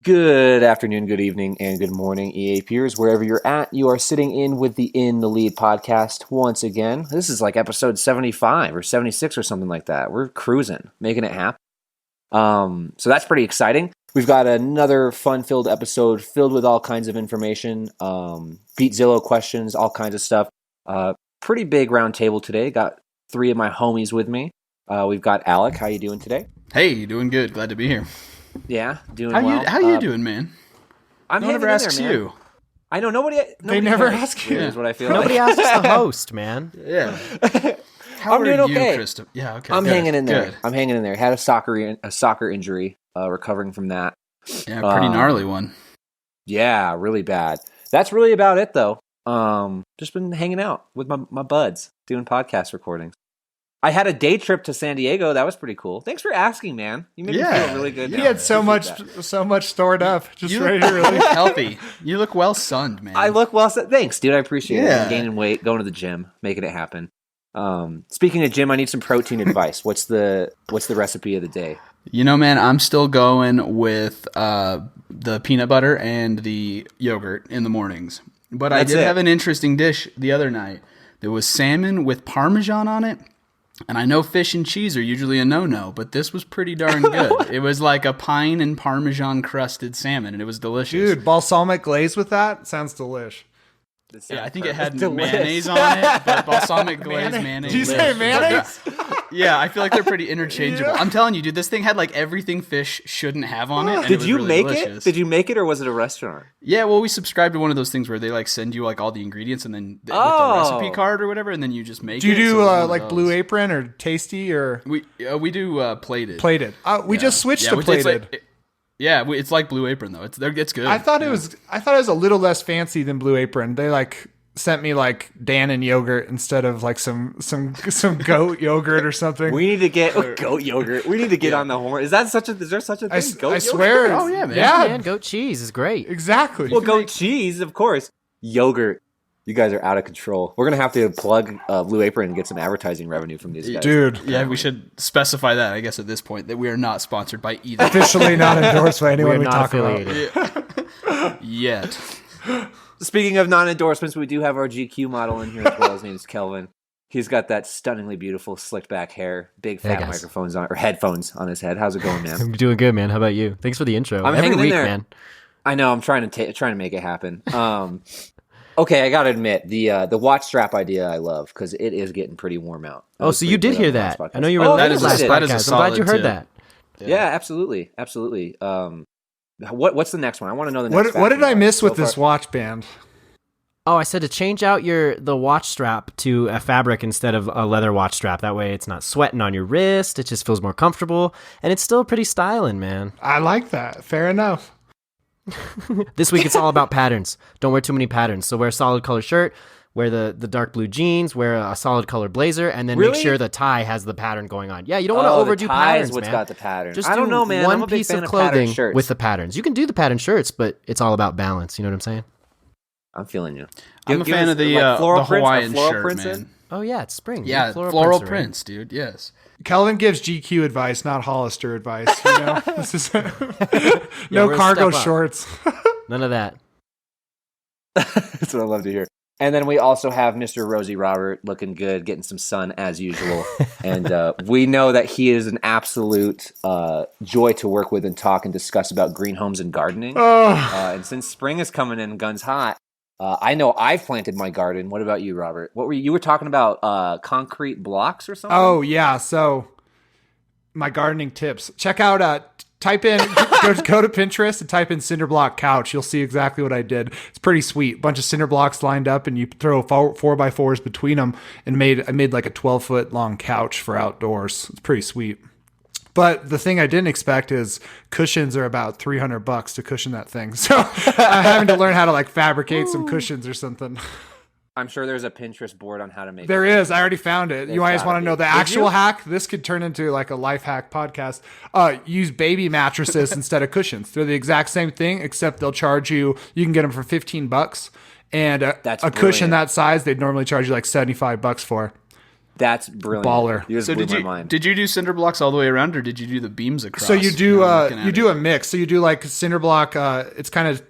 Good afternoon, good evening, and good morning, EA peers. Wherever you're at, you are sitting in with the In the Lead podcast once again. This is like episode 75 or 76 or something like that. We're cruising, making it happen. So that's pretty exciting. We've got another fun-filled episode filled with all kinds of information, Beat Zillow questions, all kinds of stuff. Pretty big round table today. Got three of my homies with me. We've got Alec. How you doing today? Hey, doing good. Glad to be here. Yeah, doing well. How you doing, man? No one ever asks you. I know nobody never ask you. Is what I feel Nobody like. asks the host, man. Yeah. I'm doing okay. Krista? Yeah, okay. I'm hanging in there. Good. I'm hanging in there. Had a soccer injury, recovering from that. Yeah, pretty gnarly one. Yeah, really bad. That's really about it, though. Just been hanging out with my buds, doing podcast recordings. I had a day trip to San Diego. That was pretty cool. Thanks for asking, man. You made me feel really good. He had so much stored up. Just ready to really healthy. You look well sunned, man. I look well sunned. Thanks, dude. I appreciate it. I'm gaining weight, going to the gym, making it happen. Speaking of gym, I need some protein advice. What's the recipe of the day? You know, man, I'm still going with the peanut butter and the yogurt in the mornings. But I did have an interesting dish the other night. There was salmon with Parmesan on it. And I know fish and cheese are usually a no-no, but this was pretty darn good. It was like a pine and Parmesan crusted salmon, and it was delicious. Dude, balsamic glaze with that? Sounds delish. Yeah, I think it had mayonnaise on it, but balsamic glaze, mayonnaise. Did you say mayonnaise? Yeah, I feel like they're pretty interchangeable. Yeah. I'm telling you, dude, this thing had like everything fish shouldn't have on it. And Did you really make delicious. it? Did you make it, or was it a restaurant? Yeah, well, we subscribed to one of those things where they like send you like all the ingredients and then with the recipe card or whatever, and then you just make it. Do you do like Blue Apron or Tasty or? We do plated. Plated. We just switched to plated. It's like Blue Apron though. It's good. I thought it was a little less fancy than Blue Apron. They like sent me like Dannon yogurt instead of like some goat yogurt or something. We need to get goat yogurt. We need to get on the horn. Is there such a thing? I swear. Oh yeah, man. Yeah, man. Goat cheese is great. Exactly. Well, goat cheese, of course. Yogurt. You guys are out of control. We're gonna have to plug Blue Apron and get some advertising revenue from these guys, dude. Yeah, we should specify that. I guess at this point that we are not sponsored by either. Officially not endorsed by anyone we talk affiliated. about yet. Speaking of non-endorsements, we do have our GQ model in here as well. His name is Kelvin. He's got that stunningly beautiful slicked back hair, big fat microphones on or headphones on his head. How's it going, man? I'm doing good, man. How about you? Thanks for the intro. I'm Every hanging week, in there, man. I know. I'm trying to make it happen. Okay, I gotta admit the watch strap idea I love because it is getting pretty warm out. So you did hear that? I know you were last podcast. I'm glad you heard that. Yeah, absolutely. What's the next one? I want to know the next. What did I miss with this watch band? Oh, I said to change out the watch strap to a fabric instead of a leather watch strap. That way it's not sweating on your wrist. It just feels more comfortable. And it's still pretty styling, man. I like that. Fair enough. This week it's all about patterns. Don't wear too many patterns. So wear a solid color shirt, wear the dark blue jeans, wear a solid color blazer, and then make sure the tie has the pattern going on. Yeah, you don't want to overdo patterns, what's man. got the pattern. Just I don't know, man. One piece of clothing with the patterns. You can do the pattern shirts, but it's all about balance. You know what I'm saying? I'm feeling you. I'm a fan of the Hawaiian shirt, man. Oh yeah, it's spring. Yeah, floral prints, dude. Yes. Kelvin gives GQ advice, not Hollister advice. You know, this is no cargo shorts. None of that. That's what I love to hear. And then we also have Mr. Rosie Robert looking good, getting some sun as usual. And we know that he is an absolute joy to work with and talk and discuss about green homes and gardening. And since spring is coming in guns hot, I know I've planted my garden. What about you, Robert? You were talking about concrete blocks or something? Oh, yeah. So my gardening tips. Check out, type in, go to Pinterest and type in cinder block couch. You'll see exactly what I did. It's pretty sweet. Bunch of cinder blocks lined up and you throw 4x4s between them and I made like a 12-foot long couch for outdoors. It's pretty sweet. But the thing I didn't expect is cushions are about $300 to cushion that thing. So I'm having to learn how to like fabricate some cushions or something. I'm sure there's a Pinterest board on how to make There it. is. I already found it. You guys want to know the actual hack? This could turn into like a life hack podcast. Use baby mattresses instead of cushions. They're the exact same thing, except they'll charge you can get them for $15. And a cushion that size, they'd normally charge you like $75 for. That's brilliant. Baller. You just So blew my mind. did you do cinder blocks all the way around, or did you do the beams across? So you do a mix. So you do like cinder block. It's kind of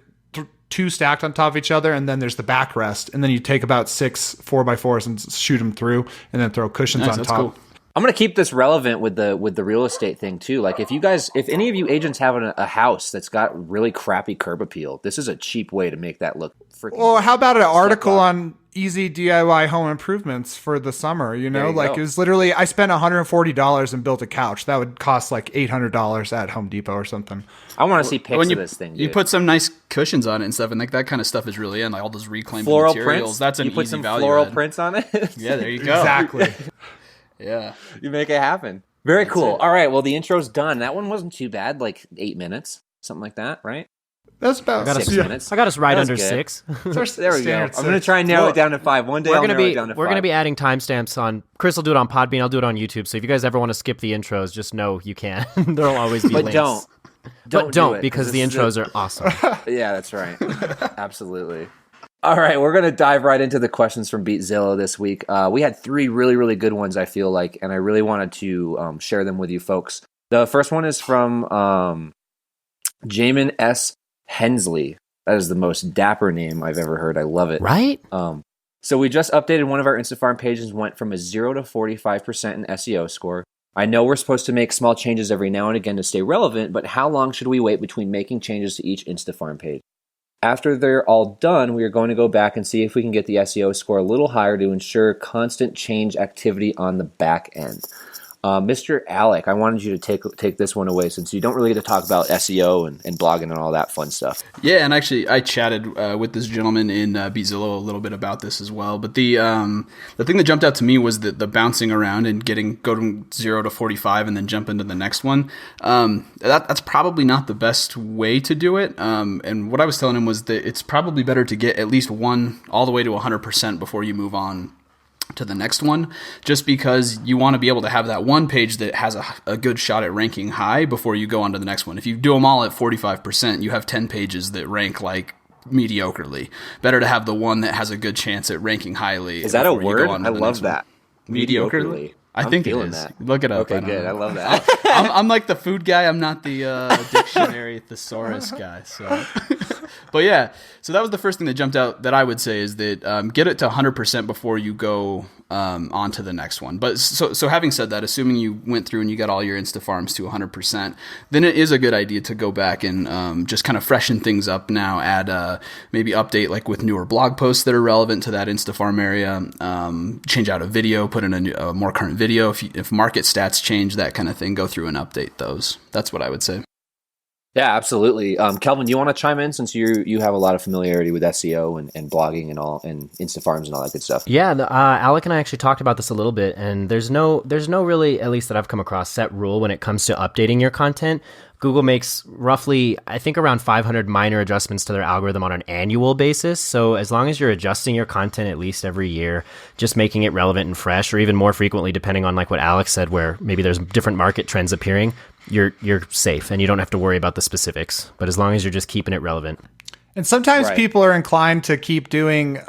two stacked on top of each other, and then there's the backrest, and then you take about 6 4x4s and shoot them through, and then throw cushions on top. Cool. I'm gonna keep this relevant with the real estate thing too. Like if any of you agents have a house that's got really crappy curb appeal, this is a cheap way to make that look freaking. Or how about an article on easy DIY home improvements for the summer? You know, like it was literally I spent $140 and built a couch that would cost like $800 at Home Depot or something. I want to see pics of this thing. Dude. You put some nice cushions on it and stuff, and like that kind of stuff is really in. Like all those reclaimed floral materials. Prints? That's an you put easy some value. Floral add. prints on it. Yeah, there you go. Exactly. Yeah. You make it happen. Very cool. All right. Well, the intro's done. That one wasn't too bad. Like 8 minutes, something like that, right? That's about 6 minutes. I got us right That was under good. 6. There we go. I'm going to try and narrow it down to 5. One day I'll narrow it down to 5. We're gonna be adding timestamps on. Chris will do it on Podbean. I'll do it on YouTube. So if you guys ever want to skip the intros, just know you can. There'll always be But links. don't Don't do it, because the intros are awesome. Yeah, that's right. Absolutely. All right, we're going to dive right into the questions from BeatZillow this week. We had 3 really, really good ones, I feel like, and I really wanted to share them with you folks. The first one is from Jamin S. Hensley. That is the most dapper name I've ever heard. I love it. Right? So we just updated one of our InstaFarm pages, went from a 0 to 45% in SEO score. I know we're supposed to make small changes every now and again to stay relevant, but how long should we wait between making changes to each InstaFarm page? After they're all done, we are going to go back and see if we can get the SEO score a little higher to ensure constant change activity on the back end. Mr. Alec, I wanted you to take this one away since you don't really get to talk about SEO and blogging and all that fun stuff. Yeah, and actually I chatted with this gentleman in BeatZillow a little bit about this as well. But the thing that jumped out to me was the bouncing around and go from 0 to 45 and then jump into the next one. That's probably not the best way to do it. And what I was telling him was that it's probably better to get at least one all the way to 100% before you move on to the next one, just because you want to be able to have that one page that has a good shot at ranking high before you go on to the next one. If you do them all at 45%, you have 10 pages that rank like mediocrely. Better to have the one that has a good chance at ranking highly. Is that a word? I love that. Mediocrely? I think it is. That. Look it up. Okay, good. I love that. I'm like the food guy. I'm not the dictionary thesaurus guy. So, but yeah. So that was the first thing that jumped out that I would say is that get it to 100% before you go on to the next one. But so having said that, assuming you went through and you got all your InstaFarms to 100%, then it is a good idea to go back and just kind of freshen things up now. Add maybe update like with newer blog posts that are relevant to that InstaFarm area. Change out a video, put in a more current video. If market stats change, that kind of thing, go through and update those. That's what I would say. Yeah, absolutely. Kelvin, you want to chime in since you have a lot of familiarity with SEO and blogging and all and InstaFarms and all that good stuff? Yeah, Alec and I actually talked about this a little bit, and there's no really, at least that I've come across, set rule when it comes to updating your content. Google makes roughly, I think, around 500 minor adjustments to their algorithm on an annual basis. So as long as you're adjusting your content at least every year, just making it relevant and fresh, or even more frequently, depending on like what Alex said, where maybe there's different market trends appearing, you're safe and you don't have to worry about the specifics. But as long as you're just keeping it relevant. And sometimes people are inclined to keep doing,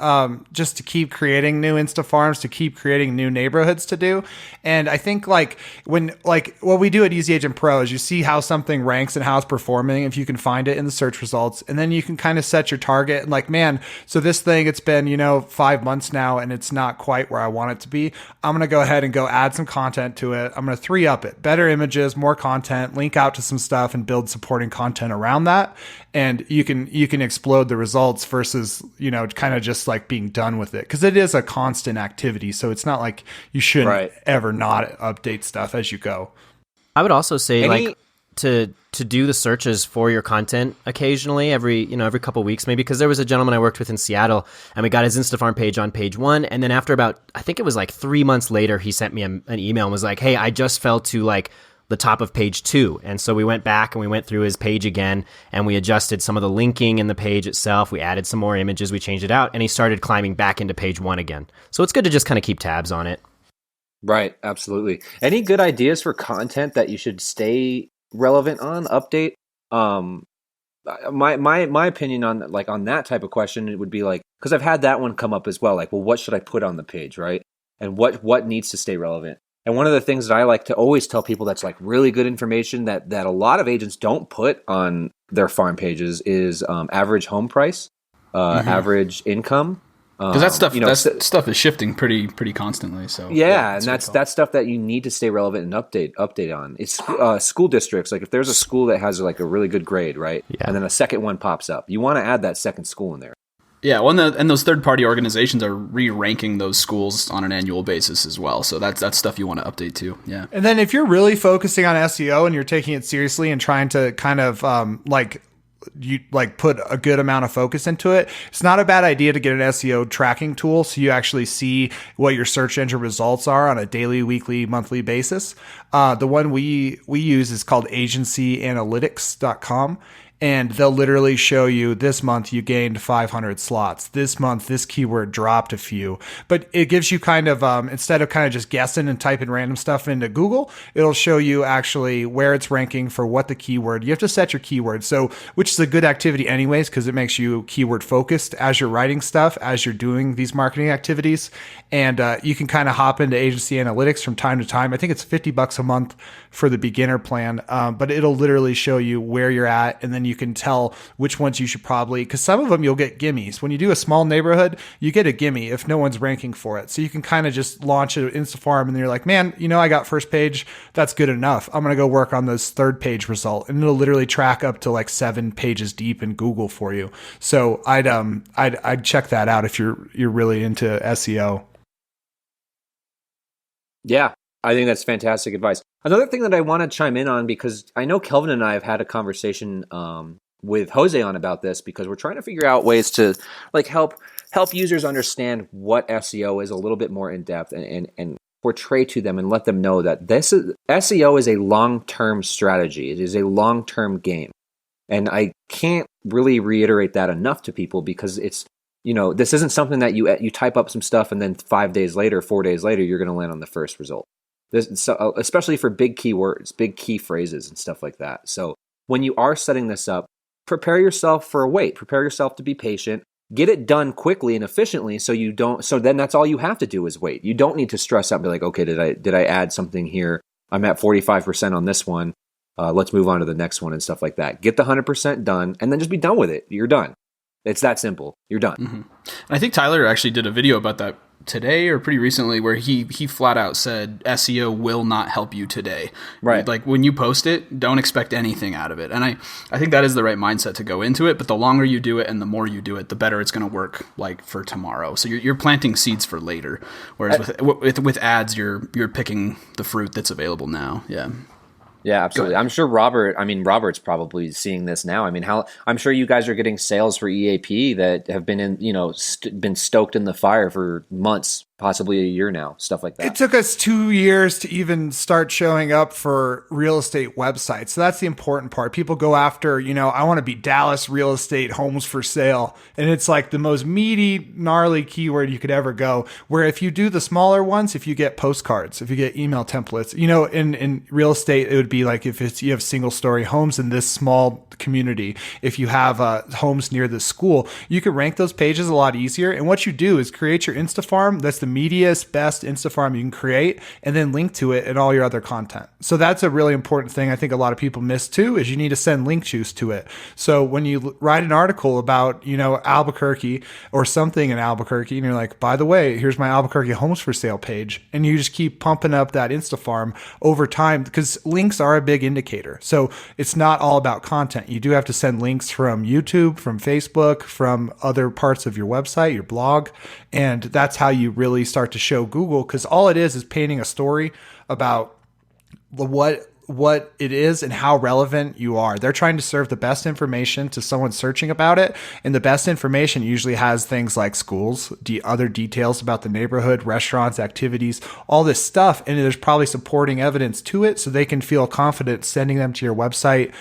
just to keep creating new InstaFarms, to keep creating new neighborhoods to do. And I think what we do at EasyAgentPro is you see how something ranks and how it's performing, if you can find it in the search results. And then you can kind of set your target and like, man, so this thing, it's been, 5 months now and it's not quite where I want it to be. I'm going to go ahead and go add some content to it. I'm going to 3-up it, better images, more content, link out to some stuff and build supporting content around that. And you can explode the results versus, kind of just like being done with it. Cause it is a constant activity. So it's not like you shouldn't ever not update stuff as you go. I would also say to do the searches for your content occasionally every couple of weeks, maybe, because there was a gentleman I worked with in Seattle and we got his InstaFarm page on page 1. And then after about, I think it was like 3 months later, he sent me an email and was like, hey, I just fell to like the top of page 2. And so we went back and we went through his page again and we adjusted some of the linking in the page itself. We added some more images, we changed it out, and he started climbing back into page 1 again. So it's good to just kind of keep tabs on it. Right. Absolutely. Any good ideas for content that you should stay relevant on, update? My opinion on that type of question, it would be like, because I've had that one come up as well. Like, well, what should I put on the page, right? and what needs to stay relevant. And one of the things that I like to always tell people that's like really good information that a lot of agents don't put on their farm pages is average home price, average income. Because that stuff is shifting pretty constantly. So yeah, and that's stuff that you need to stay relevant and update on. It's school districts. Like if there's a school that has like a really good grade, right, and then a second one pops up, you want to add that second school in there. Yeah, well, and those third-party organizations are re-ranking those schools on an annual basis as well. So that's stuff you want to update too. Yeah. And then if you're really focusing on SEO and you're taking it seriously and trying to kind of put a good amount of focus into it, it's not a bad idea to get an SEO tracking tool so you actually see what your search engine results are on a daily, weekly, monthly basis. The one we use is called agencyanalytics.com. And they'll literally show you this month you gained 500 slots. This month, this keyword dropped a few. But it gives you kind of, instead of kind of just guessing and typing random stuff into Google, it'll show you actually where it's ranking for what the keyword. You have to set your keyword. So, which is a good activity anyways, because it makes you keyword focused as you're writing stuff, as you're doing these marketing activities. And you can kind of hop into agency analytics from time to time. I think it's $50 a month for the beginner plan. But it'll literally show you where you're at. And then you can tell which ones you should probably, because some of them you'll get gimmies. When you do a small neighborhood, you get a gimme if no one's ranking for it. So you can kind of just launch an Instafarm and you're like, man, I got first page. That's good enough. I'm going to go work on this third page result. And it'll literally track up to like 7 pages deep in Google for you. So I'd check that out if you're really into SEO. Yeah, I think that's fantastic advice. Another thing that I want to chime in on, because I know Kelvin and I have had a conversation with Jose on about this, because we're trying to figure out ways to like help users understand what SEO is a little bit more in depth and portray to them and let them know that SEO is a long-term strategy. It is a long-term game. And I can't really reiterate that enough to people, because it's, this isn't something that you type up some stuff and then 4 days later, you're going to land on the first result. So, especially for big keywords, big key phrases and stuff like that. So when you are setting this up, prepare yourself for a wait. Prepare yourself to be patient. Get it done quickly and efficiently so then that's all you have to do is wait. You don't need to stress out and be like, okay, did I add something here? I'm at 45% on this one. Let's move on to the next one and stuff like that. Get the 100% done and then just be done with it. You're done. It's that simple. You're done. Mm-hmm. And I think Tyler actually did a video about that today or pretty recently, where he flat out said SEO will not help you today. Right. Like when you post it, don't expect anything out of it. And I think that is the right mindset to go into it. But the longer you do it and the more you do it, the better it's going to work like for tomorrow. So you're planting seeds for later. Whereas with ads, you're picking the fruit that's available now. Yeah. Yeah, absolutely. I'm sure Robert's probably seeing this now. I'm sure you guys are getting sales for EAP that have been been stoked in the fire for months, possibly a year now, stuff like that. It took us 2 years to even start showing up for real estate websites. So that's the important part. People go after, I want to be Dallas real estate homes for sale. And it's like the most meaty, gnarly keyword you could ever go. Where if you do the smaller ones, if you get postcards, if you get email templates, in real estate, it would be like if you have single story homes in this small community, if you have homes near the school, you can rank those pages a lot easier. And what you do is create your Instafarm. That's the meatiest, best Instafarm you can create, and then link to it and all your other content. So that's a really important thing I think a lot of people miss too, is you need to send link juice to it. So when you write an article about, Albuquerque or something in Albuquerque, and you're like, by the way, here's my Albuquerque homes for sale page, and you just keep pumping up that Instafarm over time, because links are a big indicator. So it's not all about content. You do have to send links from YouTube, from Facebook, from other parts of your website, your blog, and that's how you really start to show Google, because all it is painting a story about what it is and how relevant you are. They're trying to serve the best information to someone searching about it, and the best information usually has things like schools, other details about the neighborhood, restaurants, activities, all this stuff, and there's probably supporting evidence to it, so they can feel confident sending them to your website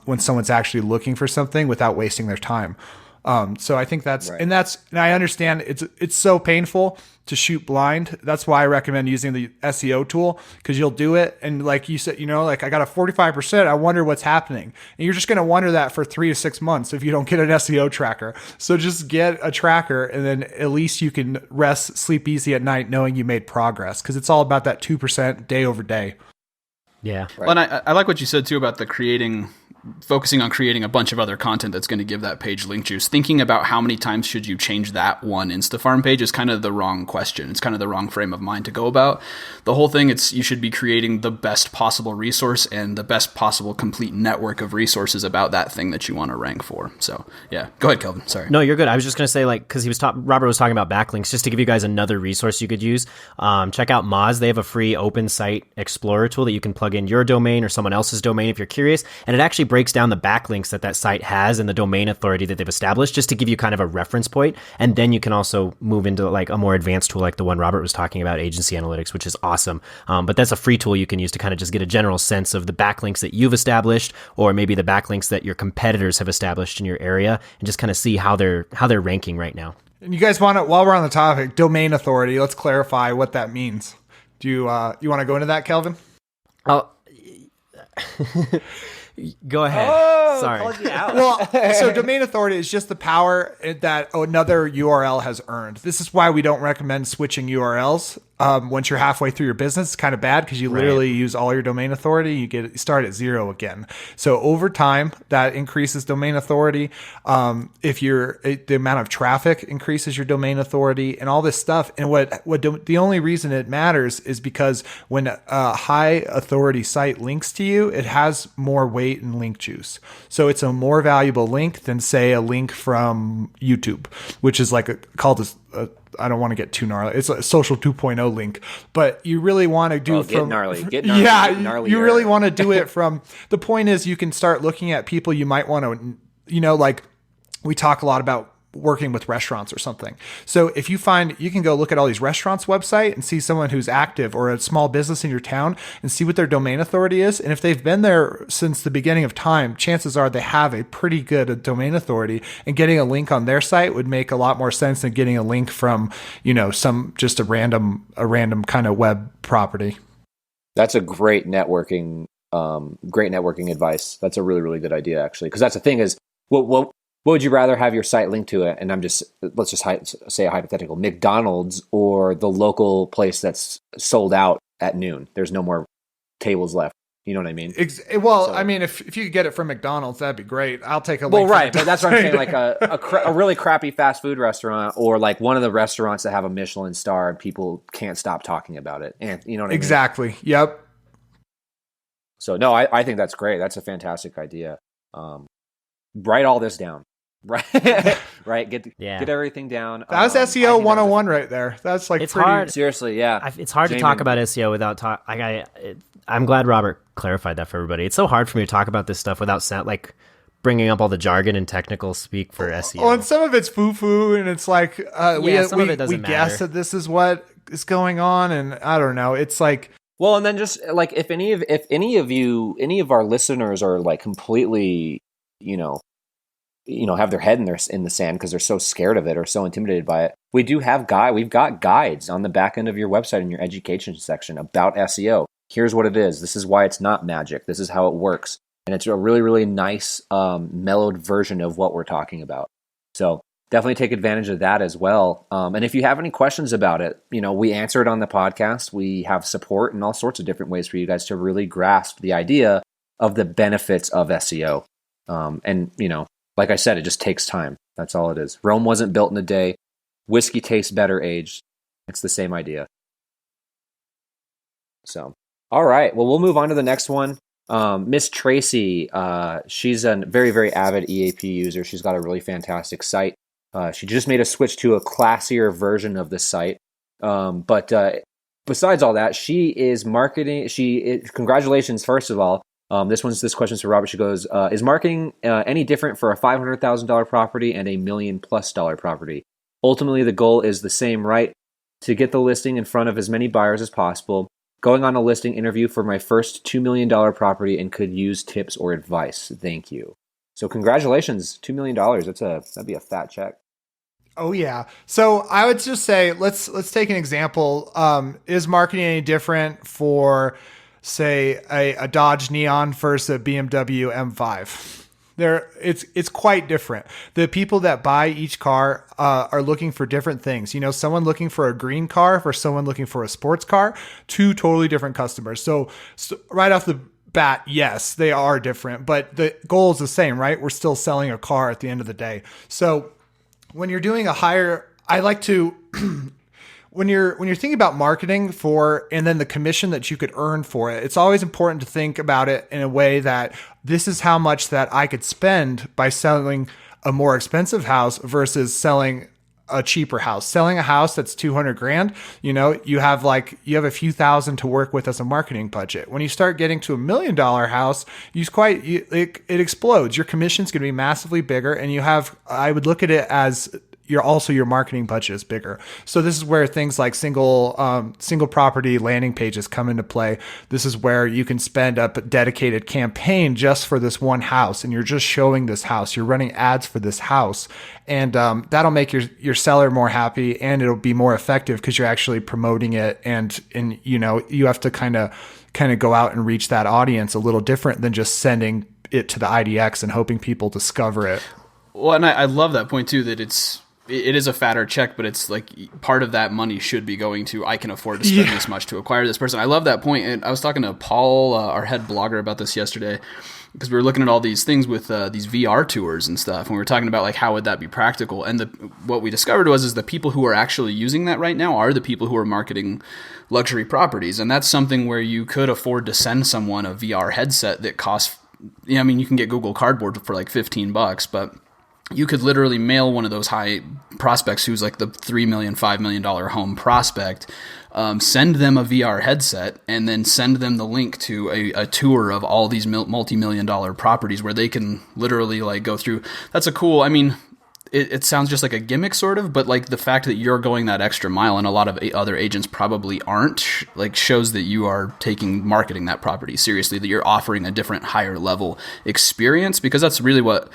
when someone's actually looking for something without wasting their time. So I think and I understand it's so painful to shoot blind. That's why I recommend using the SEO tool, because you'll do it. And like you said, like I got a 45%, I wonder what's happening. And you're just going to wonder that for 3 to 6 months if you don't get an SEO tracker. So just get a tracker, and then at least you can sleep easy at night knowing you made progress, because it's all about that 2% day over day. Yeah. Right. Well, and I like what you said too about focusing on creating a bunch of other content that's going to give that page link juice. Thinking about how many times should you change that one InstaFarm page is kind of the wrong question. It's kind of the wrong frame of mind to go about. The whole thing, you should be creating the best possible resource and the best possible complete network of resources about that thing that you want to rank for. So yeah, go ahead, Kelvin. Sorry. No, you're good. I was just going to say, because Robert was talking about backlinks, just to give you guys another resource you could use. Check out Moz. They have a free open site explorer tool that you can plug in your domain or someone else's domain if you're curious. And it actually breaks down the backlinks that site has and the domain authority that they've established, just to give you kind of a reference point. And then you can also move into like a more advanced tool like the one Robert was talking about, Agency Analytics, which is awesome. But that's a free tool you can use to kind of just get a general sense of the backlinks that you've established, or maybe the backlinks that your competitors have established in your area, and just kind of see how they're ranking right now. And you guys want to, while we're on the topic, domain authority, let's clarify what that means. Do you want to go into that, Kelvin? Oh, go ahead. Sorry. Called you out. Well, so domain authority is just the power that another URL has earned. This is why we don't recommend switching URLs. Once you're halfway through your business, it's kind of bad, because you literally use all your domain authority. You start at 0 again. So over time, that increases domain authority. If the amount of traffic increases your domain authority and all this stuff. And the only reason it matters is because when a high authority site links to you, it has more weight and link juice. So it's a more valuable link than, say, a link from YouTube, which is called I don't want to get too gnarly. It's a social 2.0 link, but you really want to do get gnarly. Yeah, you really want to do it from. The point is, you can start looking at people you might want to, like we talk a lot about working with restaurants or something. So if you can go look at all these restaurants' website and see someone who's active, or a small business in your town, and see what their domain authority is. And if they've been there since the beginning of time, chances are they have a pretty good domain authority, and getting a link on their site would make a lot more sense than getting a link from, just a random kind of web property. That's a great networking advice. That's a really, really good idea, actually. Because that's the thing is, what would you rather have your site linked to it? And let's just say a hypothetical, McDonald's, or the local place that's sold out at noon. There's no more tables left. You know what I mean? I mean, if you could get it from McDonald's, that'd be great. I'll take a link. Well, right, but that's what I'm saying. Like a really crappy fast food restaurant, or like one of the restaurants that have a Michelin star, and people can't stop talking about it. And you know what I mean? Exactly. Yep. So no, I think that's great. That's a fantastic idea. Write all this down. Right. Get everything down. That was SEO 101 right there. That's it's hard. Seriously, yeah. It's hard to talk about SEO without I'm glad Robert clarified that for everybody. It's so hard for me to talk about this stuff without bringing up all the jargon and technical speak for SEO. Well, and some of it's foo-foo, and it's like some of it doesn't matter. Guess that this is what is going on, and I don't know. It's like, well, and then just like if any of our listeners are like completely, have their head in the sand because they're so scared of it or so intimidated by it, we've got guides on the back end of your website in your education section about SEO. Here's what it is. This is why it's not magic. This is how it works. And it's a really, really nice, mellowed version of what we're talking about. So definitely take advantage of that as well. And if you have any questions about it, we answer it on the podcast. We have support and all sorts of different ways for you guys to really grasp the idea of the benefits of SEO. Like I said, it just takes time. That's all it is. Rome wasn't built in a day. Whiskey tastes better aged. It's the same idea. So, all right. Well, we'll move on to the next one. Miss Tracy, she's a very, very avid EAP user. She's got a really fantastic site. She just made a switch to a classier version of the site. But besides all that, she is marketing. Congratulations, first of all. This question's for Robert. She goes, is marketing any different for a $500,000 property and $1 million+ property? Ultimately, the goal is the same, right? To get the listing in front of as many buyers as possible. Going on a listing interview for my first $2 million property and could use tips or advice. Thank you. So congratulations, $2 million. That'd be a fat check. Oh yeah. So I would just say let's take an example. Is marketing any different for, say, a Dodge Neon versus a BMW M5? It's quite different. The people that buy each car are looking for different things. You know, someone looking for a green car versus someone looking for a sports car, two totally different customers. So right off the bat, yes, they are different, but the goal is the same, right? We're still selling a car at the end of the day. So when you're doing I like to, when you're thinking about marketing for, and then the commission that you could earn for it, it's always important to think about it in a way that this is how much that I could spend by selling a more expensive house versus selling a cheaper house. Selling a house that's 200 grand, you know, you have a few thousand to work with as a marketing budget. When you start getting to $1 million house, it explodes. Your commission's going to be massively bigger, and I would look at it as your marketing budget is bigger. So this is where things like single property landing pages come into play. This is where you can spend up a dedicated campaign just for this one house, and you're just showing this house. You're running ads for this house, and that'll make your seller more happy, and it'll be more effective because you're actually promoting it, and you know, you have to kind of go out and reach that audience a little different than just sending it to the IDX and hoping people discover it. Well, and I love that point too, that it is a fatter check, but it's like part of that money should be going to, I can afford to spend this much to acquire this person. I love that point. And I was talking to Paul, our head blogger, about this yesterday, because we were looking at all these things with these VR tours and stuff. And we were talking about like, how would that be practical? And what we discovered is the people who are actually using that right now are the people who are marketing luxury properties. And that's something where you could afford to send someone a VR headset that costs, I mean, you can get Google Cardboard for like $15, but you could literally mail one of those high prospects who's like the $3 million, $5 million home prospect, send them a VR headset, and then send them the link to a tour of all these multi-million dollar properties where they can literally like go through. That's I mean, it sounds just like a gimmick sort of, but like the fact that you're going that extra mile and a lot of other agents probably aren't, like shows that you are taking marketing that property seriously, that you're offering a different higher level experience, because that's really what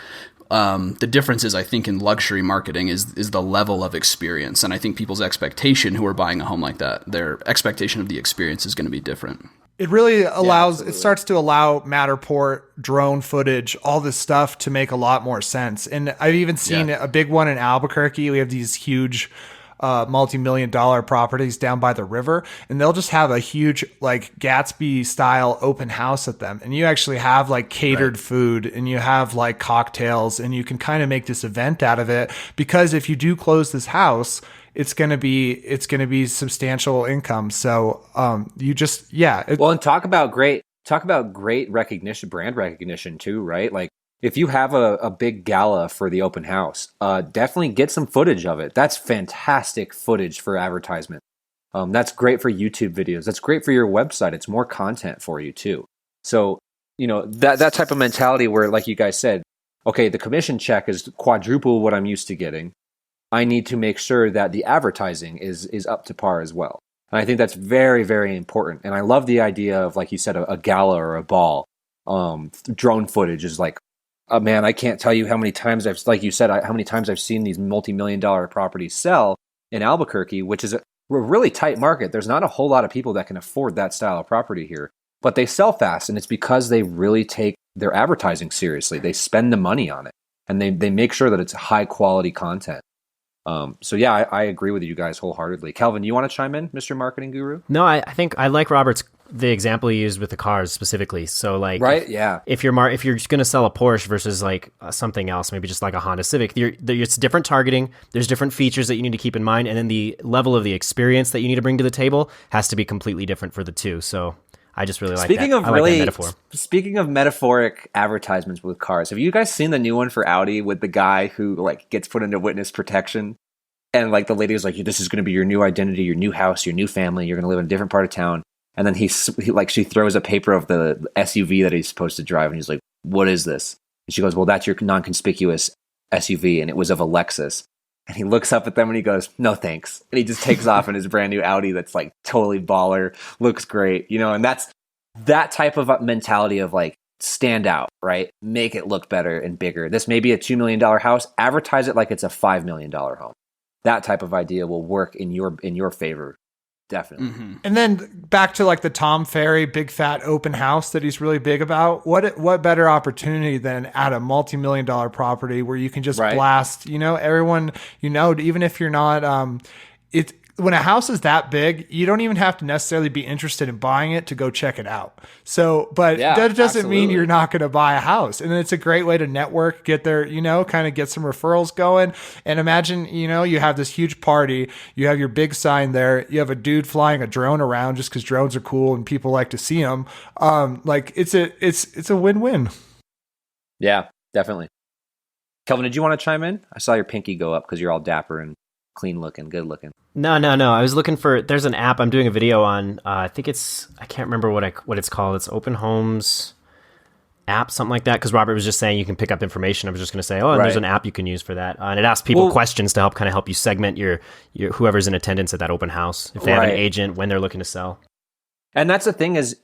the difference is, I think, in luxury marketing is the level of experience. And I think people's expectation who are buying a home like that, their expectation of the experience is going to be different. It really allows, it starts to allow Matterport, drone footage, all this stuff to make a lot more sense. And I've even seen a big one in Albuquerque. We have these huge multi-million-dollar properties down by the river, and they'll just have a huge like Gatsby style open house at them, and you actually have like catered food, and you have like cocktails, and you can kind of make this event out of it, because if you do close this house, it's going to be substantial income. So you just well, and talk about great recognition, brand recognition too, right? Like, if you have a big gala for the open house, definitely get some footage of it. That's fantastic footage for advertisement. That's great for YouTube videos. That's great for your website. It's more content for you too. So, you know, that type of mentality where, like you guys said, okay, the commission check is quadruple what I'm used to getting. I need to make sure that the advertising is up to par as well. And I think that's very, very important. And I love the idea of, like you said, a gala or a ball. Drone footage is like, man, I can't tell you how many times how many times I've seen these multi-million-dollar properties sell in Albuquerque, which is a really tight market. There's not a whole lot of people that can afford that style of property here, but they sell fast, and it's because they really take their advertising seriously. They spend the money on it, and they make sure that it's high quality content. So yeah, I agree with you guys wholeheartedly. Calvin, you want to chime in, Mr. Marketing Guru? No, I think I like the example he used with the cars specifically. So like, right, yeah. If you're just going to sell a Porsche versus like something else, maybe just like a Honda Civic, it's different targeting. There's different features that you need to keep in mind, and then the level of the experience that you need to bring to the table has to be completely different for the two. So I just really like that. I like that metaphor. Speaking of metaphoric advertisements with cars, have you guys seen the new one for Audi with the guy who like gets put into witness protection? And like the lady was like, this is going to be your new identity, your new house, your new family. You're going to live in a different part of town. And then she throws a paper of the SUV that he's supposed to drive. And he's like, what is this? And she goes, well, that's your non-conspicuous SUV. And it was of a Lexus. And he looks up at them and he goes, no, thanks. And he just takes off in his brand new Audi that's like totally baller, looks great, you know. And that's that type of mentality of like, stand out, right? Make it look better and bigger. This may be a $2 million house. Advertise it like it's a $5 million home. That type of idea will work in your favor. Definitely. Mm-hmm. And then back to like the Tom Ferry big fat open house that he's really big about. What better opportunity than at a multi-million-dollar property where you can just blast, everyone, even if you're not, when a house is that big, you don't even have to necessarily be interested in buying it to go check it out. So, but that doesn't mean you're not going to buy a house. And it's a great way to network, get there, kind of get some referrals going. And imagine, you have this huge party, you have your big sign there, you have a dude flying a drone around just because drones are cool and people like to see them. It's a win-win. Yeah, definitely. Kelvin, did you want to chime in? I saw your pinky go up because you're all dapper and clean looking, good looking. No. I was looking for, there's an app I'm doing a video on. I can't remember what it's called. It's Open Homes app, something like that. Because Robert was just saying you can pick up information. I was just going to say, and there's an app you can use for that. And it asks people questions to help you segment your whoever's in attendance at that open house. If they have an agent, when they're looking to sell. And that's the thing is,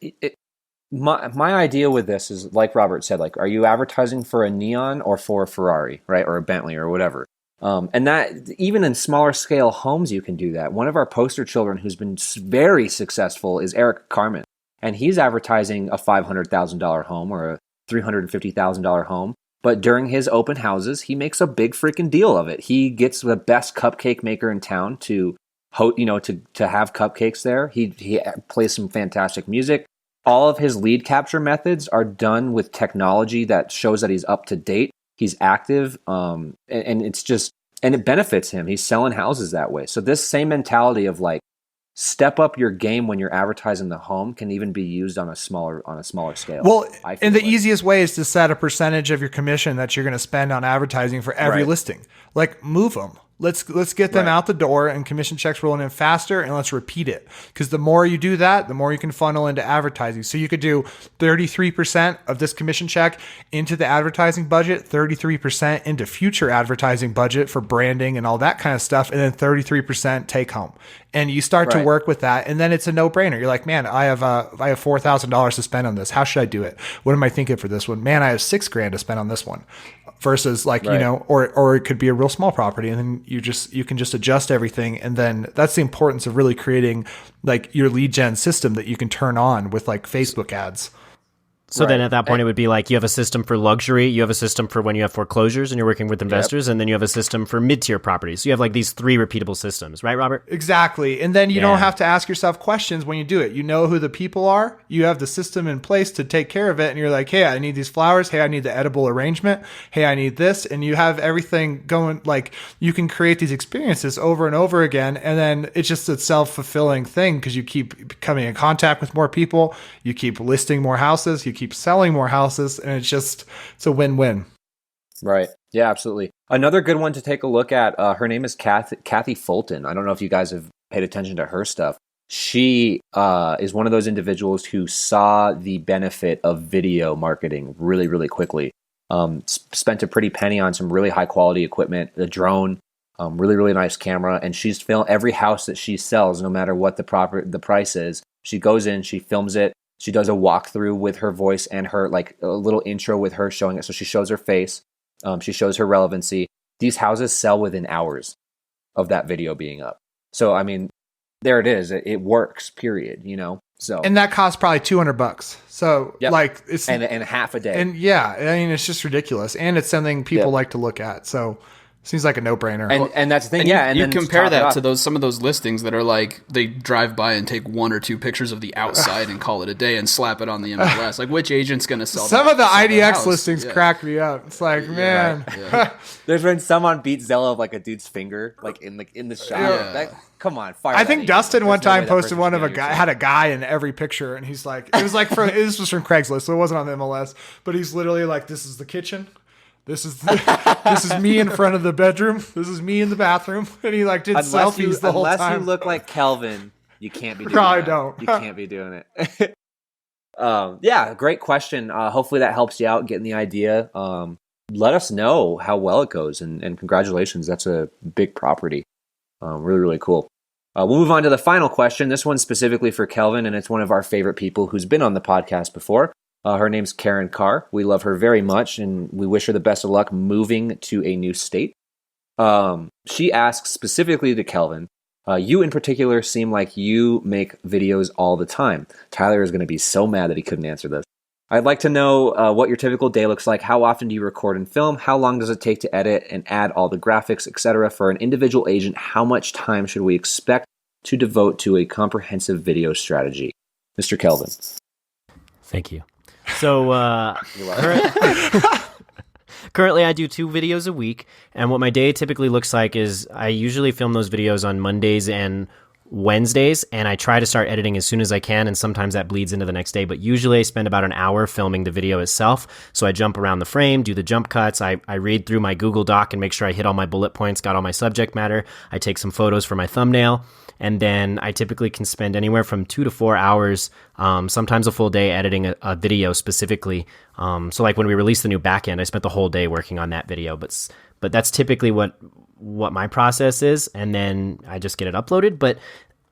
my idea with this is, like Robert said, like, are you advertising for a Neon or for a Ferrari, right? Or a Bentley or whatever? And that even in smaller scale homes, you can do that. One of our poster children who's been very successful is Eric Carmen, and he's advertising a $500,000 home or a $350,000 home. But during his open houses, he makes a big freaking deal of it. He gets the best cupcake maker in town to have cupcakes there. He plays some fantastic music. All of his lead capture methods are done with technology that shows that he's up to date. He's active, and it benefits him. He's selling houses that way. So this same mentality of like, step up your game when you're advertising the home can even be used on a smaller scale. Well, and the easiest way is to set a percentage of your commission that you're going to spend on advertising for every listing. Like, move them. Let's get them out the door and commission checks rolling in faster, and let's repeat it. Because the more you do that, the more you can funnel into advertising. So you could do 33% of this commission check into the advertising budget, 33% into future advertising budget for branding and all that kind of stuff, and then 33% take home. And you start to work with that, and then it's a no-brainer. You're like, man, I have $4,000 to spend on this. How should I do it? What am I thinking for this one? Man, I have $6,000 to spend on this one. Versus like, or it could be a real small property, and then you can just adjust everything. And then that's the importance of really creating like your lead gen system that you can turn on with like Facebook ads. So then at that point, it would be like you have a system for luxury, you have a system for when you have foreclosures and you're working with investors, and then you have a system for mid-tier properties. So you have like these 3 repeatable systems, right, Robert? Exactly. And then you don't have to ask yourself questions when you do it. You know who the people are. You have the system in place to take care of it. And you're like, hey, I need these flowers. Hey, I need the edible arrangement. Hey, I need this. And you have everything going, like you can create these experiences over and over again. And then it's just a self-fulfilling thing because you keep coming in contact with more people. You keep listing more houses. You keep selling more houses, and it's a win-win. Right. Yeah, absolutely. Another good one to take a look at, her name is Kathy Fulton. I don't know if you guys have paid attention to her stuff. She is one of those individuals who saw the benefit of video marketing really, really quickly. Spent a pretty penny on some really high quality equipment, a drone, really, really nice camera, and she's filmed every house that she sells, no matter what the price is. She goes in, she films it. She does a walkthrough with her voice and her, like a little intro with her showing it. So she shows her face. She shows her relevancy. These houses sell within hours of that video being up. So, I mean, there it is. It works, period, So, and that costs probably $200. So like it's, and half a day. And I mean, it's just ridiculous. And it's something people like to look at. So seems like a no-brainer. And that's the thing, and you compare that to some of those listings that are like, they drive by and take 1 or 2 pictures of the outside and call it a day and slap it on the MLS. Like, which agent's going to sell some of the IDX listings crack me up. It's like, man. Right. There's been some on Beat Zella of like a dude's finger, like in the shot. Yeah. Come on, fire. I think Dustin one time posted one of had a guy in every picture, and he's like, this was from Craigslist, so it wasn't on the MLS, but he's literally like, this is the kitchen. This is me in front of the bedroom. This is me in the bathroom. And he like did selfies the whole time. Unless you look like Kelvin, you can't be doing Probably that. Don't. You can't be doing it. Yeah, great question. Hopefully that helps you out getting the idea. Let us know how well it goes, and congratulations. That's a big property. Really, really cool. We'll move on to the final question. This one's specifically for Kelvin, and it's one of our favorite people who's been on the podcast before. Her name's Karen Carr. We love her very much, and we wish her the best of luck moving to a new state. She asks specifically to Kelvin, you in particular seem like you make videos all the time. Tyler is going to be so mad that he couldn't answer this. I'd like to know what your typical day looks like. How often do you record and film? How long does it take to edit and add all the graphics, etc.? For an individual agent, how much time should we expect to devote to a comprehensive video strategy? Mr. Kelvin. Thank you. So, currently I do 2 videos a week, and what my day typically looks like is I usually film those videos on Mondays and Wednesdays, and I try to start editing as soon as I can, and sometimes that bleeds into the next day, but usually I spend about an hour filming the video itself. So I jump around the frame, do the jump cuts, I read through my Google Doc and make sure I hit all my bullet points, got all my subject matter, I take some photos for my thumbnail, and then I typically can spend anywhere from 2 to 4 hours, sometimes a full day editing a video specifically. So like when we released the new backend, I spent the whole day working on that video, but that's typically what my process is, and then I just get it uploaded. But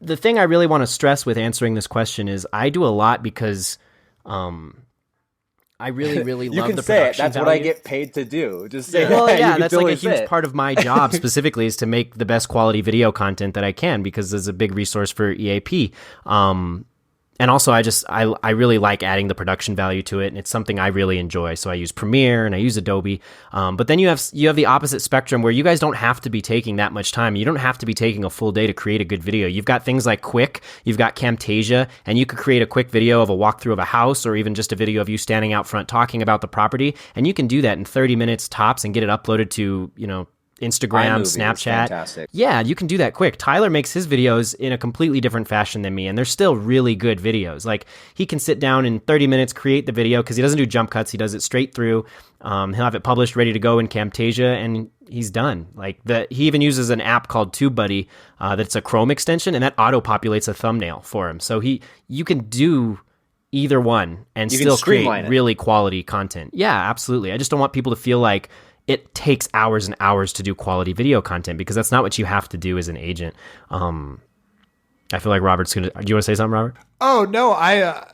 the thing I really want to stress with answering this question is I do a lot because I really you love can the say production it. That's value. what I get paid to do. Just say Well, it. yeah, You that's can like a totally say huge it. part of my job specifically is to make the best quality video content that I can, because there's a big resource for EAP. And also, I really like adding the production value to it, and it's something I really enjoy. So I use Premiere and I use Adobe. But then you have the opposite spectrum where you guys don't have to be taking that much time. You don't have to be taking a full day to create a good video. You've got things like Quick, you've got Camtasia, and you could create a quick video of a walkthrough of a house, or even just a video of you standing out front talking about the property. And you can do that in 30 minutes tops and get it uploaded to, Instagram, iMovie is Snapchat. fantastic. Yeah, you can do that quick. Tyler makes his videos in a completely different fashion than me, and they're still really good videos. Like, he can sit down in 30 minutes, create the video, because he doesn't do jump cuts. He does it straight through. He'll have it published, ready to go in Camtasia, and he's done. He even uses an app called TubeBuddy that's a Chrome extension, and that auto-populates a thumbnail for him. So you can do either one and You can still create streamline it. really quality content. Yeah, absolutely. I just don't want people to feel like it takes hours and hours to do quality video content, because that's not what you have to do as an agent. I feel like Robert's gonna. Do you want to say something, Robert? Oh no,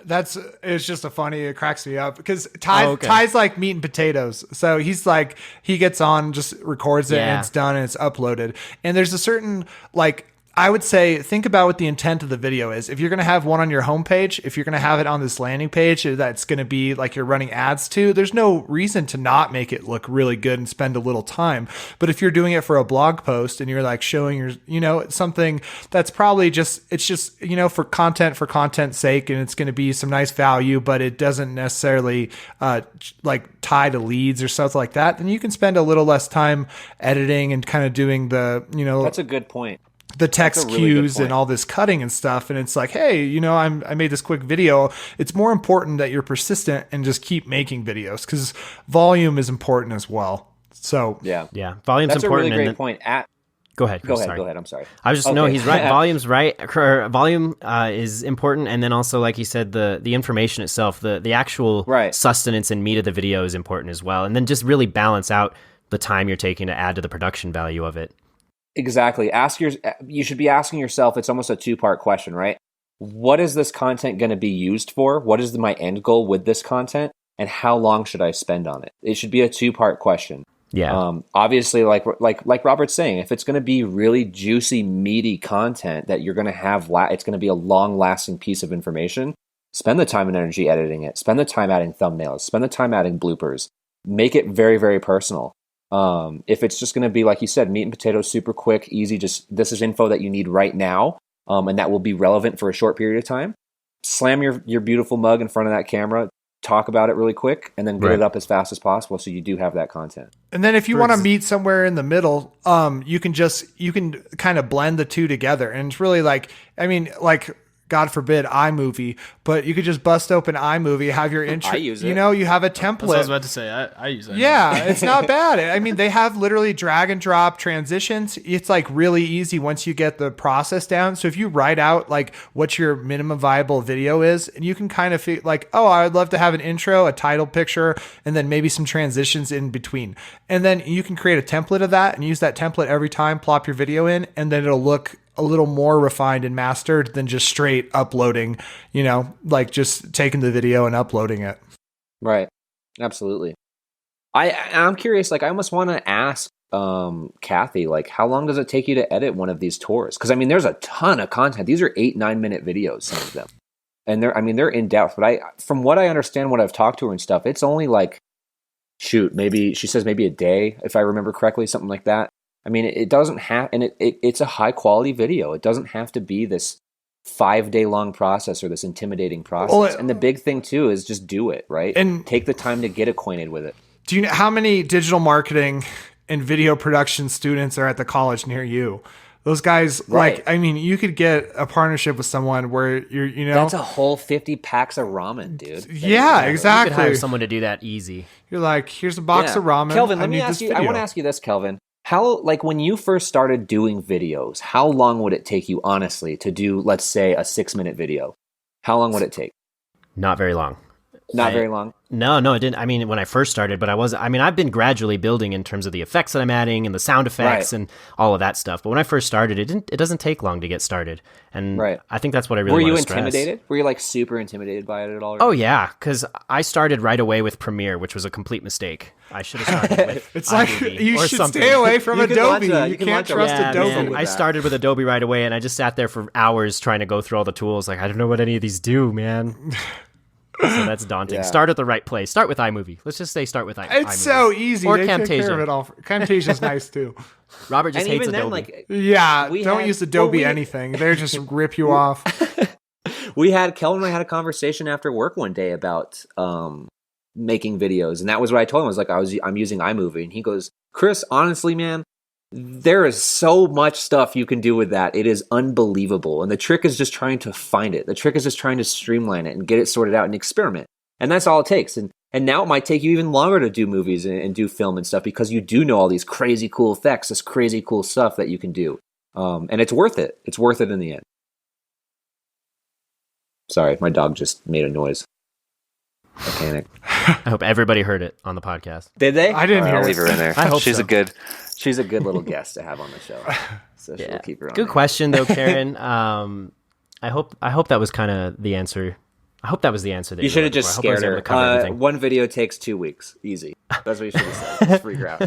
it's just it cracks me up because Ty's like meat and potatoes. So he's like, he gets on, just records it, and it's done and it's uploaded. And there's a certain, like, I would say, think about what the intent of the video is. If you're going to have one on your homepage, if you're going to have it on this landing page that's going to be like you're running ads to, there's no reason to not make it look really good and spend a little time. But if you're doing it for a blog post and you're like showing something that's probably it's just for content's sake, and it's going to be some nice value, but it doesn't necessarily like tie to leads or stuff like that, then you can spend a little less time editing and kind of doing the, That's a good point. the text That's a really good cues point. and all this cutting and stuff. And it's like, hey, I made this quick video. It's more important that you're persistent and just keep making videos, because volume is important as well. So Yeah. Volume's That's important. a really great point. Go ahead. Go ahead. I'm sorry. I was just no, he's right. Volume's right. Volume is important, and then also, like he said, the information itself, the actual sustenance and meat of the video is important as well. And then just really balance out the time you're taking to add to the production value of it. Exactly. You should be asking yourself, it's almost a 2-part question, right? What is this content going to be used for? What is my end goal with this content? And how long should I spend on it? It should be a 2-part question. Yeah. Obviously, like Robert's saying, if it's going to be really juicy, meaty content that you're going to have, it's going to be a long-lasting piece of information, spend the time and energy editing it. Spend the time adding thumbnails. Spend the time adding bloopers. Make it very, very personal. If it's just going to be, like you said, meat and potatoes, super quick, easy, just this is info that you need right now, and that will be relevant for a short period of time, slam your beautiful mug in front of that camera, talk about it really quick, and then get it up as fast as possible so you do have that content. And then if you want to meet somewhere in the middle, you can kind of blend the two together. And it's really like, God forbid, iMovie, but you could just bust open iMovie, have your intro. I use it. You have a template. That's what I was about to say. I use it. Yeah, it's not bad. I mean, they have literally drag and drop transitions. It's like really easy once you get the process down. So if you write out like what your minimum viable video is, and you can kind of feel like, oh, I'd love to have an intro, a title picture, and then maybe some transitions in between. And then you can create a template of that and use that template every time, plop your video in, and then it'll look a little more refined and mastered than just straight uploading, like just taking the video and uploading it. Right. Absolutely. I'm curious, like I almost want to ask Kathy, like how long does it take you to edit one of these tours? Because I mean there's a ton of content. These are 8-9 minute videos, some of them. And they're in depth, but from what I understand, what I've talked to her and stuff, it's only like maybe she says maybe a day, if I remember correctly, something like that. I mean, it doesn't have, and it's a high quality video. It doesn't have to be this 5 day long process or this intimidating process. Well, and the big thing too is just do it, right? And take the time to get acquainted with it. do you know how many digital marketing and video production students are at the college near you? Those guys, Right. like, I mean, you could get a partnership with someone where you know. That's a whole 50 packs of ramen, dude. Yeah, You exactly. could hire someone to do that easy. You're like, here's a box of ramen. Kelvin, I let me need ask this you, I video. want to ask you this, Kelvin. How, like, when you first started doing videos, how long would it take you, honestly, to do, let's say, a 6-minute video? How long would it take? Not very long. Not very long. No, it didn't. I mean, when I first started, but I've been gradually building in terms of the effects that I'm adding and the sound effects and all of that stuff. But when I first started, it doesn't take long to get started. And I think that's what I really want to stress. Were you intimidated? Were you like super intimidated by it at all? Oh yeah, because I started right away with Premiere, which was a complete mistake. I should have started with It's like iMovie you or should something. stay away from You can Adobe. launch You you can can't launch a trust Yeah, Adobe. man. with I that. started with Adobe right away, and I just sat there for hours trying to go through all the tools. Like, I don't know what any of these do, man. So that's daunting. Yeah. Start at the right place. Start with iMovie. Let's just say start with iMovie. It's so easy. Or They take care Camtasia. of it all. Camtasia's nice too. Robert just And hates even Adobe. then, like, Yeah, We don't had- use Adobe well, we- anything. They just rip you off. Kelvin and I had a conversation after work one day about making videos, and that was what I told him. I was like, I'm using iMovie, and he goes, Chris, honestly, man, there is so much stuff you can do with that. It is unbelievable, and the trick is just trying to find it. The trick is just trying to streamline it and get it sorted out and experiment, and that's all it takes. And now it might take you even longer to do movies and do film and stuff because you do know all these crazy cool effects, this crazy cool stuff that you can do, and it's worth it. It's worth it in the end. Sorry, my dog just made a noise. I panicked. I hope everybody heard it on the podcast. Did they? I didn't All right, hear I'll it. leave her in there. I hope she's so. She's a good little guest to have on the show. So she'll keep her on. Good there. question though, Karen. I hope that was kind of the answer. I hope that was the answer. That You should have were just looking for. I hope I was scared able to cover her. everything. One video takes 2 weeks. Easy. That's what you should have said. Just freak her out.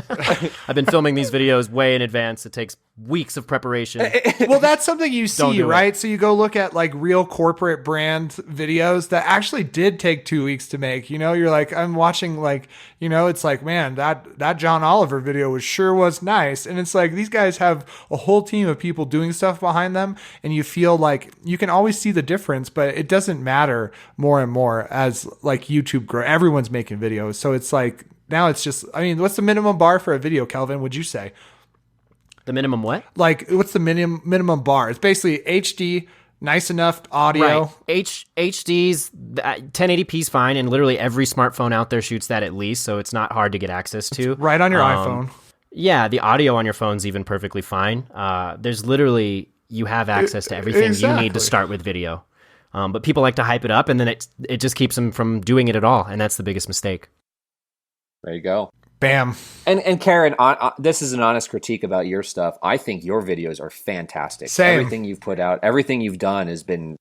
I've been filming these videos way in advance. It takes weeks of preparation. Well, that's something you see, do it. right? So you go look at like real corporate brand videos that actually did take 2 weeks to make. You know, you're like, I'm watching like, you know, it's like, man, that John Oliver video was nice. And it's like, these guys have a whole team of people doing stuff behind them. And you feel like you can always see the difference, but it doesn't matter more and more as like YouTube grow. Everyone's making videos. So it's like, now it's just, I mean, what's the minimum bar for a video, Kelvin, would you say? The minimum what? Like, what's the minimum bar? It's basically HD, nice enough audio. Right. HD's 1080p is fine, and literally every smartphone out there shoots that at least, so it's not hard to get access to. Right on your iPhone. Yeah, the audio on your phone's even perfectly fine. There's literally, you have access to everything you need Exactly. to start with video. But people like to hype it up, and then it just keeps them from doing it at all, and that's the biggest mistake. There you go. Bam. And Karen, this is an honest critique about your stuff. I think your videos are fantastic. Same. Everything you've put out, everything you've done has been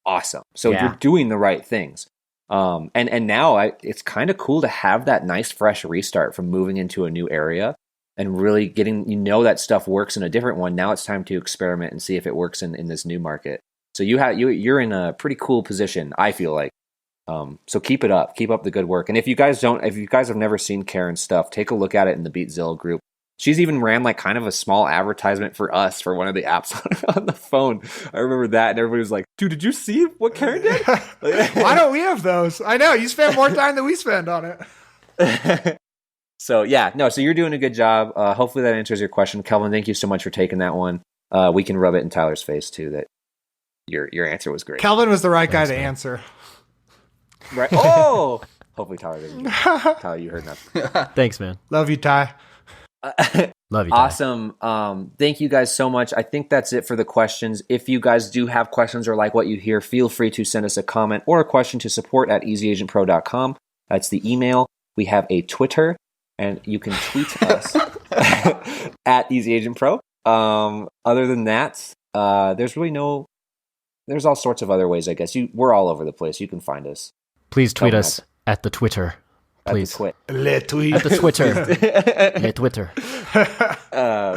awesome. So Yeah. you're doing the right things. And now it's kind of cool to have that nice fresh restart from moving into a new area and really getting, that stuff works in a different one. Now it's time to experiment and see if it works in this new market. So you're in a pretty cool position, I feel like. So keep it up. Keep up the good work. And if you guys have never seen Karen's stuff, take a look at it in the Beatzilla group. She's even ran like kind of a small advertisement for us for one of the apps on the phone. I remember that, and everybody was like, "Dude, did you see what Karen did?" Why don't we have those? I know you spend more time than we spend on it. So you're doing a good job. Hopefully that answers your question, Kelvin. Thank you so much for taking that one. We can rub it in Tyler's face too that your answer was great. Kelvin was the right guy to answer. Right? Oh, hopefully Tyler didn't. Tyler, you heard nothing. Thanks, man. Love you, Ty. Love you, Ty. Awesome. Thank you guys so much. I think that's it for the questions. If you guys do have questions or like what you hear, feel free to send us a comment or a question to support@easyagentpro.com. That's the email. We have a Twitter, and you can tweet us at EasyAgentPro. Other than that, there's all sorts of other ways, I guess. We're all over the place. You can find us. Please tweet Kelvin us At the Twitter, please. Le tweet. At the Twitter. Le Twitter.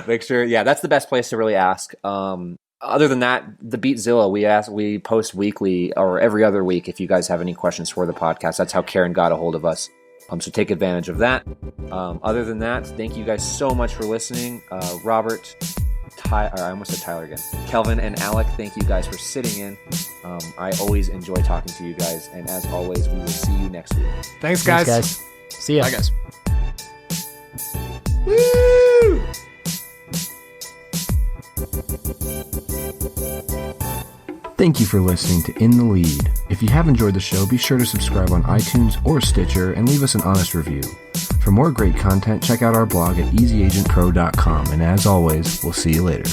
Make sure, that's the best place to really ask. Other than that, the Beatzilla, we post weekly or every other week if you guys have any questions for the podcast. That's how Karen got a hold of us. So take advantage of that. Other than that, thank you guys so much for listening. Robert, I almost said Tyler again. Kelvin and Alec, thank you guys for sitting in. I always enjoy talking to you guys. And as always, we will see you next week. Thanks, guys. See ya. Bye, guys. Woo! Thank you for listening to In the Lead. If you have enjoyed the show, be sure to subscribe on iTunes or Stitcher and leave us an honest review. For more great content, check out our blog at EasyAgentPro.com. And as always, we'll see you later.